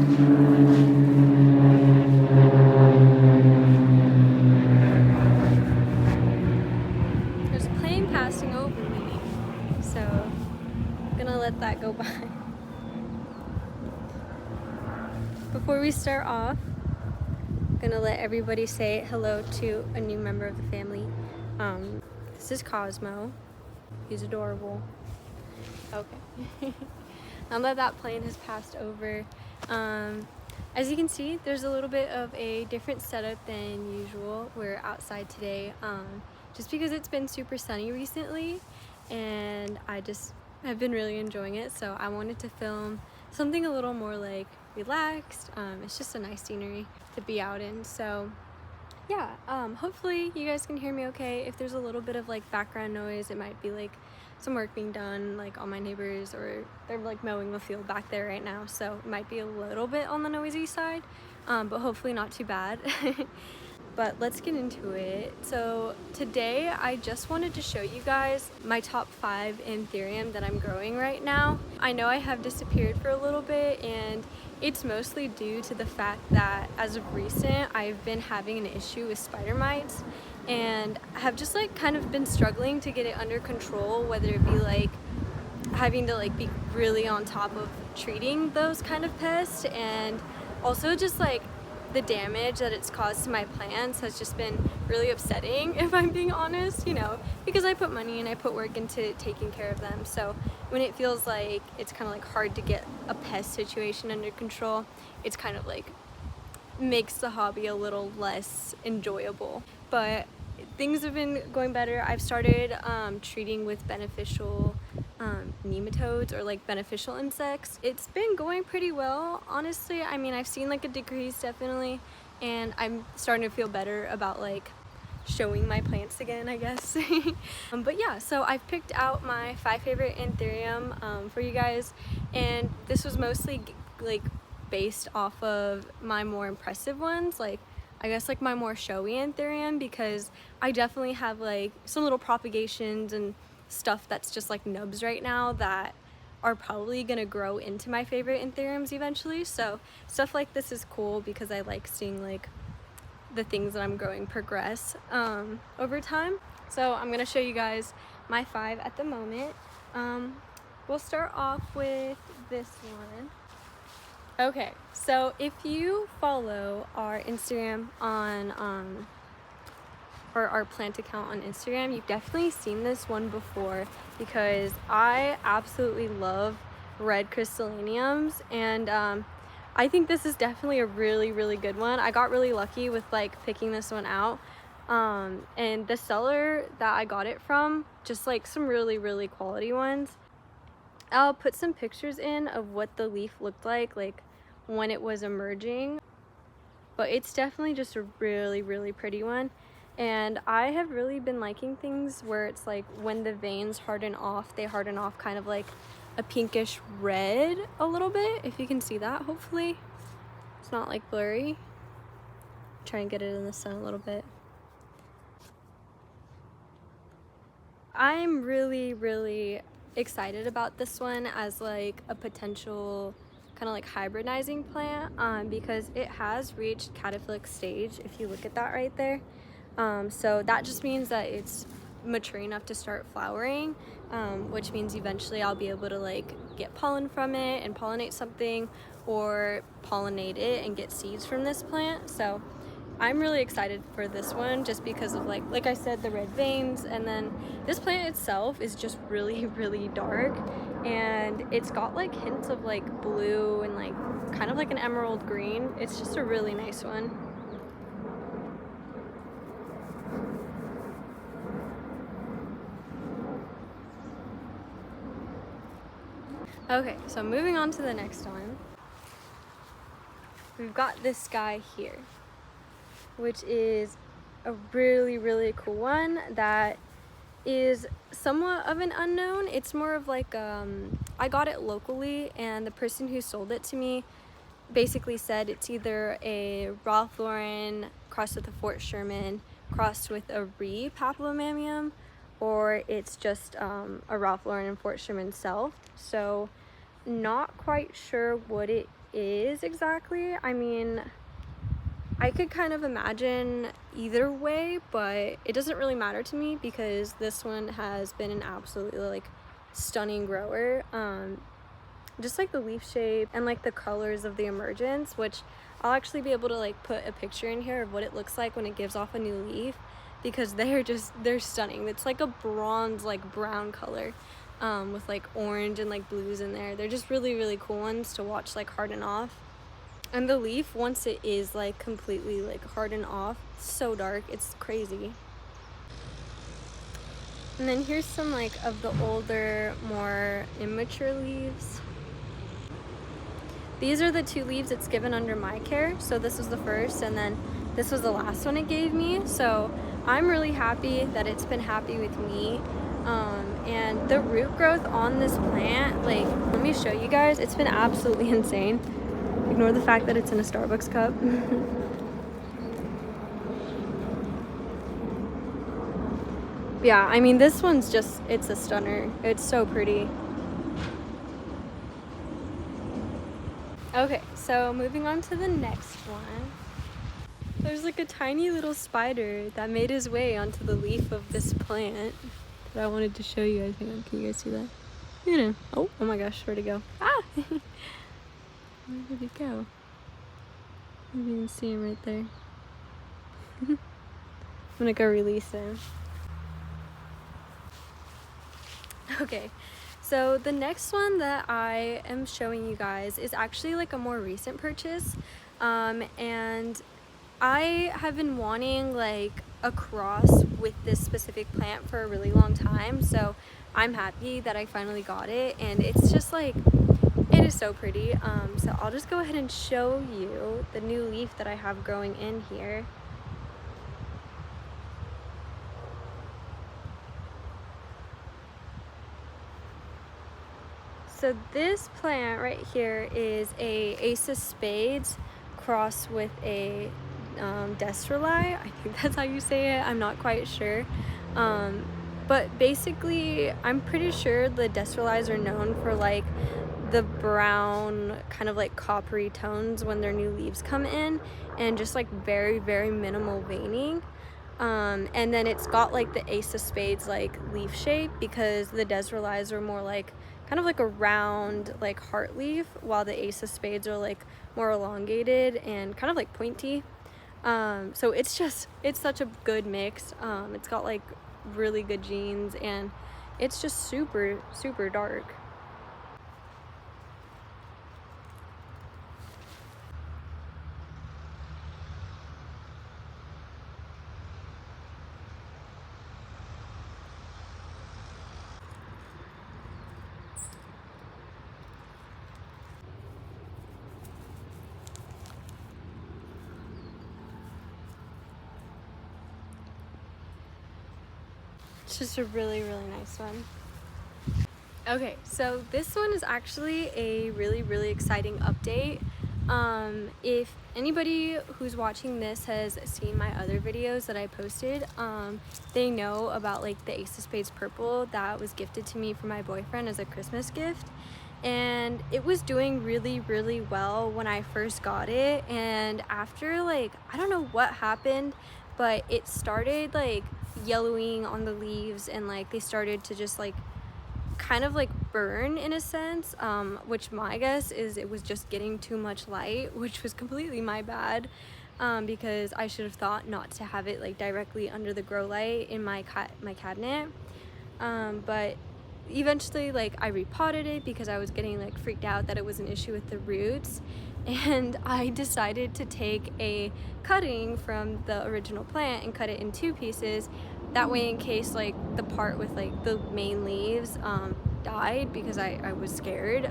There's a plane passing over me, so I'm gonna let that go by. Before we start off, I'm gonna let everybody say hello to a new member of the family. This is Cosmo. He's adorable. Okay. Now that plane has passed over, as you can see, there's a little bit of a different setup than usual. We're outside today, just because it's been super sunny recently, and I've been really enjoying it. So I wanted to film something a little more like relaxed. It's just a nice scenery to be out in. So yeah, hopefully you guys can hear me okay. If there's a little bit of like background noise, it might be like some work being done like on my neighbors, or they're like mowing the field back there right now, so it might be a little bit on the noisy side, but hopefully not too bad. But let's get into it. So today I just wanted to show you guys my top 5 anthurium that I'm growing right now. I know I have disappeared for a little bit, and it's mostly due to the fact that as of recent I've been having an issue with spider mites, and have just like kind of been struggling to get it under control, whether it be like having to like be really on top of treating those kind of pests, and also just like the damage that it's caused to my plants has just been really upsetting, if I'm being honest, you know, because I put money and I put work into taking care of them. So when it feels like it's kind of like hard to get a pest situation under control, it's kind of like makes the hobby a little less enjoyable. But things have been going better. I've started treating with beneficial nematodes, or like beneficial insects. It's been going pretty well, honestly. I mean, I've seen like a decrease definitely, and I'm starting to feel better about like showing my plants again, I guess. But yeah, so I've picked out my 5 favorite anthurium for you guys, and this was mostly like based off of my more impressive ones, like I guess like my more showy anthurium, because I definitely have like some little propagations and stuff that's just like nubs right now that are probably gonna grow into my favorite anthuriums eventually. So stuff like this is cool because I like seeing like the things that I'm growing progress over time. So I'm gonna show you guys my 5 at the moment. We'll start off with this one. Okay, so if you follow our Instagram on or our plant account on Instagram, you've definitely seen this one before, because I absolutely love red crystalliniums, and I think this is definitely a really good one. I got really lucky with like picking this one out, and the seller that I got it from, just like some really quality ones. I'll put some pictures in of what the leaf looked like when it was emerging, but it's definitely just a really pretty one. And I have really been liking things where it's like when the veins harden off, they harden off kind of like a pinkish red a little bit, if you can see that. Hopefully it's not like blurry. Try and get it in the sun a little bit. I'm really excited about this one as like a potential kind of like hybridizing plant, because it has reached caterpillar stage, if you look at that right there. So that just means that it's mature enough to start flowering, which means eventually I'll be able to like get pollen from it and pollinate something, or pollinate it and get seeds from this plant. So I'm really excited for this one, just because of like I said, the red veins, and then this plant itself is just really dark, and it's got like hints of like blue and like kind of like an emerald green. It's just a really nice one. Okay, so moving on to the next one. We've got this guy here, which is a really cool one that is somewhat of an unknown. It's more of like I got it locally, and the person who sold it to me basically said it's either a Ralph Lauren crossed with a Fort Sherman crossed with a Ree papillomamium, or it's just a Ralph Lauren and Fort Sherman self. So not quite sure what it is exactly. I mean, I could kind of imagine either way, but it doesn't really matter to me because this one has been an absolutely like stunning grower. Just like the leaf shape and like the colors of the emergence, which I'll actually be able to like put a picture in here of what it looks like when it gives off a new leaf, because they're stunning. It's like a bronze, like brown color, with like orange and like blues in there. They're just really, really cool ones to watch like harden off. And the leaf, once it is like completely like hardened off, it's so dark, it's crazy. And then here's some like of the older, more immature leaves. These are the 2 leaves it's given under my care. So this was the first, and then this was the last one it gave me. So I'm really happy that it's been happy with me. And the root growth on this plant, like, let me show you guys, it's been absolutely insane. Ignore the fact that it's in a Starbucks cup. Yeah, I mean, this one's just, it's a stunner. It's so pretty. Okay, so moving on to the next one. There's like a tiny little spider that made his way onto the leaf of this plant that I wanted to show you guys. Hang on, can you guys see that? You know. Oh my gosh, where'd it go? Ah! Where did it go? You can see him right there. I'm gonna go release him. Okay, so the next one that I am showing you guys is actually like a more recent purchase, and I have been wanting like a cross with this specific plant for a really long time, so I'm happy that I finally got it, and it's just like, it is so pretty. So I'll just go ahead and show you the new leaf that I have growing in here. So this plant right here is a Ace of Spades cross with a Crystalline. I think that's how you say it. I'm not quite sure. But basically, I'm pretty sure the Crystallines are known for like the brown kind of like coppery tones when their new leaves come in, and just like very, very minimal veining. And then it's got like the Ace of Spades like leaf shape, because the Crystallines are more like kind of like a round like heart leaf, while the Ace of Spades are like more elongated and kind of like pointy. So it's such a good mix. It's got like really good genes, and it's just super, super dark. It's just a really, really nice one. Okay, so this one is actually a really, really exciting update. If anybody who's watching this has seen my other videos that I posted, they know about like the Ace of Spades Purple that was gifted to me from my boyfriend as a Christmas gift. And it was doing really, really well when I first got it, and after like, I don't know what happened, but it started like yellowing on the leaves, and like they started to just like kind of like burn in a sense, which my guess is it was just getting too much light, which was completely my bad, because I should have thought not to have it like directly under the grow light in my cabinet. But eventually like I repotted it because I was getting like freaked out that it was an issue with the roots, and I decided to take a cutting from the original plant and cut it in 2 pieces. That way, in case like the part with like the main leaves died, because I was scared,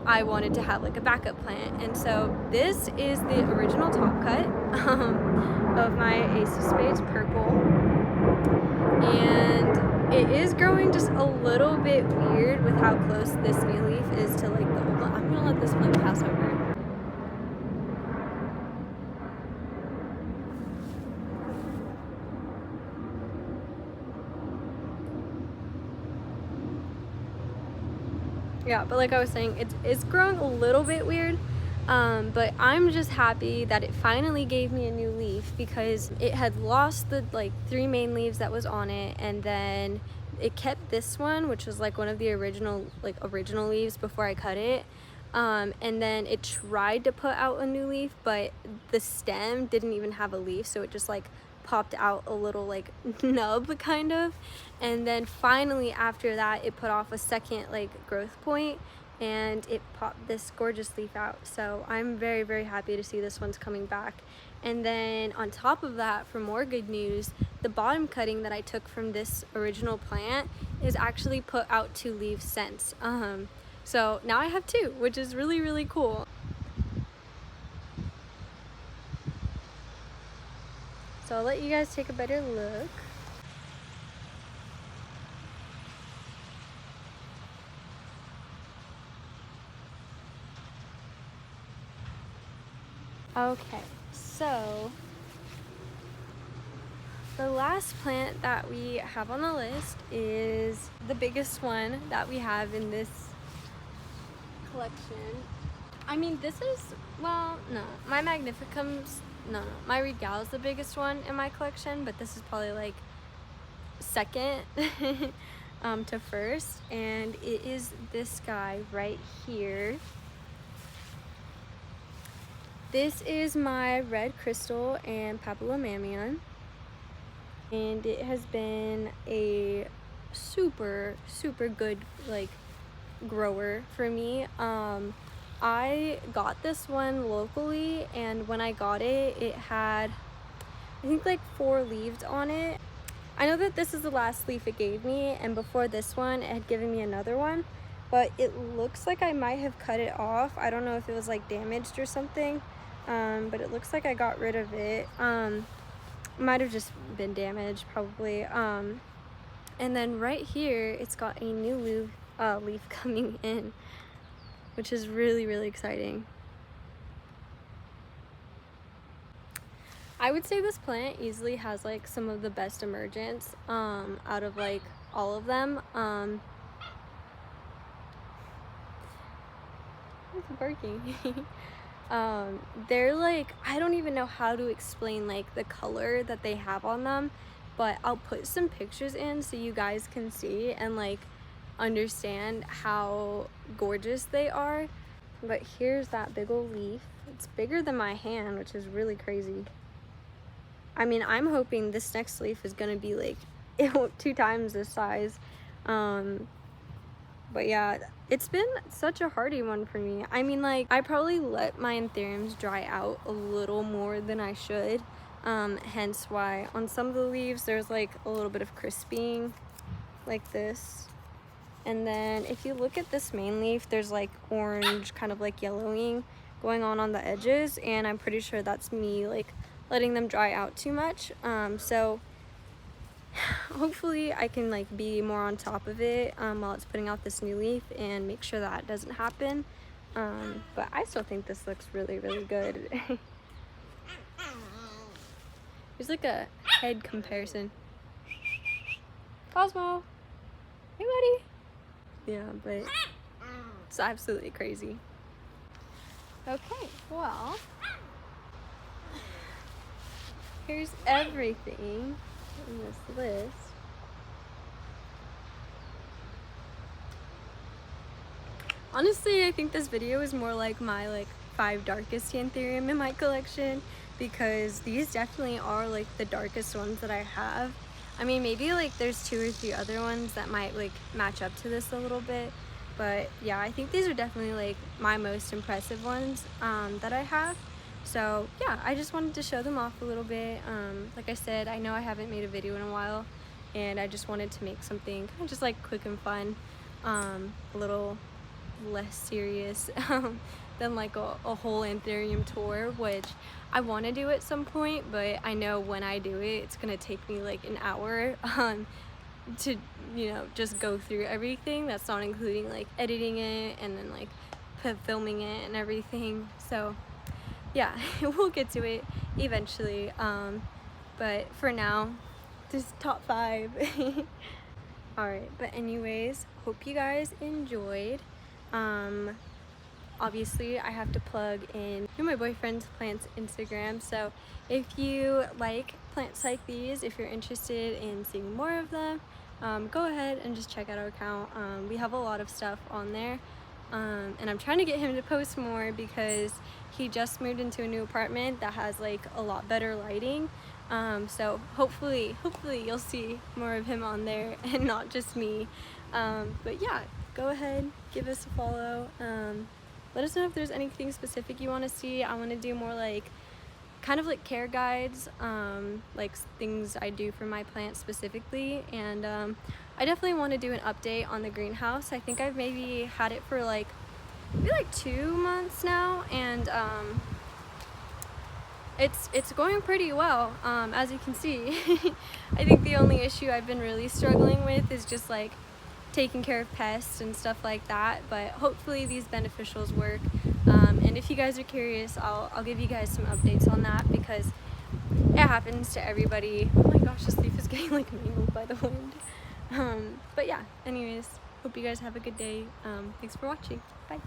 I wanted to have like a backup plant. And so this is the original top cut of my Ace of Spades Purple, and it is growing just a little bit weird with how close this new leaf is to like the old one. I'm gonna let this plant pass over. Yeah, but like I was saying, it's growing a little bit weird. But I'm just happy that it finally gave me a new leaf, because it had lost the like 3 main leaves that was on it, and then it kept this one, which was like one of the original leaves before I cut it. And then it tried to put out a new leaf, but the stem didn't even have a leaf, so it just like popped out a little like nub kind of. And then finally after that, it put off a second like growth point, and it popped this gorgeous leaf out. So I'm very, very happy to see this one's coming back. And then on top of that, for more good news, the bottom cutting that I took from this original plant is actually put out 2 leaves since. So now I have 2, which is really, really cool. So I'll let you guys take a better look. Okay, so the last plant that we have on the list is the biggest one that we have in this collection. I mean, this is, well, no, my Magnificum's, no, my Regal is the biggest one in my collection, but this is probably like second to first, and it is this guy right here. This is my red crystal and papillomamion, and it has been a super, super good like grower for me. I got this one locally, and when I got it, it had, I think, like 4 leaves on it. I know that this is the last leaf it gave me, and before this one it had given me another one, but it looks like I might have cut it off. I don't know if it was like damaged or something, but it looks like I got rid of it. Might have just been damaged probably. And then right here it's got a new leaf coming in, which is really, really exciting. I would say this plant easily has like some of the best emergence out of like all of them. It's barking. They're like, I don't even know how to explain like the color that they have on them, but I'll put some pictures in so you guys can see and like understand how gorgeous they are. But here's that big old leaf. It's bigger than my hand, which is really crazy. I mean, I'm hoping this next leaf is gonna be like 2 times this size. But yeah, it's been such a hardy one for me. I mean, like, I probably let my anthuriums dry out a little more than I should, hence why on some of the leaves there's like a little bit of crisping like this. And then if you look at this main leaf, there's like orange, kind of like yellowing going on the edges, and I'm pretty sure that's me like letting them dry out too much. So hopefully I can like be more on top of it while it's putting out this new leaf and make sure that doesn't happen. But I still think this looks really, really good. There's like a head comparison. Cosmo, hey buddy. Yeah, but it's absolutely crazy. Okay, well, here's everything in this list. Honestly, I think this video is more like my like 5 darkest anthurium in my collection, because these definitely are like the darkest ones that I have. I mean, maybe like there's 2 or 3 other ones that might like match up to this a little bit, but yeah, I think these are definitely like my most impressive ones that I have. So yeah, I just wanted to show them off a little bit. Like I said, I know I haven't made a video in a while, and I just wanted to make something kind of just like quick and fun, a little less serious than like a whole anthurium tour, which I want to do at some point, but I know when I do it, it's gonna take me like an hour to, you know, just go through everything. That's not including like editing it and then like filming it and everything. So yeah, we'll get to it eventually, but for now, just top 5. Alright, but anyways, hope you guys enjoyed. Obviously I have to plug in my boyfriend's plants Instagram, so if you like plants like these, if you're interested in seeing more of them, go ahead and just check out our account. We have a lot of stuff on there, and I'm trying to get him to post more because he just moved into a new apartment that has like a lot better lighting, so hopefully you'll see more of him on there and not just me. But yeah, go ahead, give us a follow. Let us know if there's anything specific you want to see. I want to do more like kind of like care guides, like things I do for my plants specifically, and I definitely want to do an update on the greenhouse. I think I've maybe had it for like maybe like 2 months now, and it's going pretty well, as you can see. I think the only issue I've been really struggling with is just like taking care of pests and stuff like that, but hopefully these beneficials work. And if you guys are curious, I'll give you guys some updates on that because it happens to everybody. Oh my gosh, this leaf is getting like mangled by the wind. But yeah, anyways, hope you guys have a good day. Thanks for watching. Bye.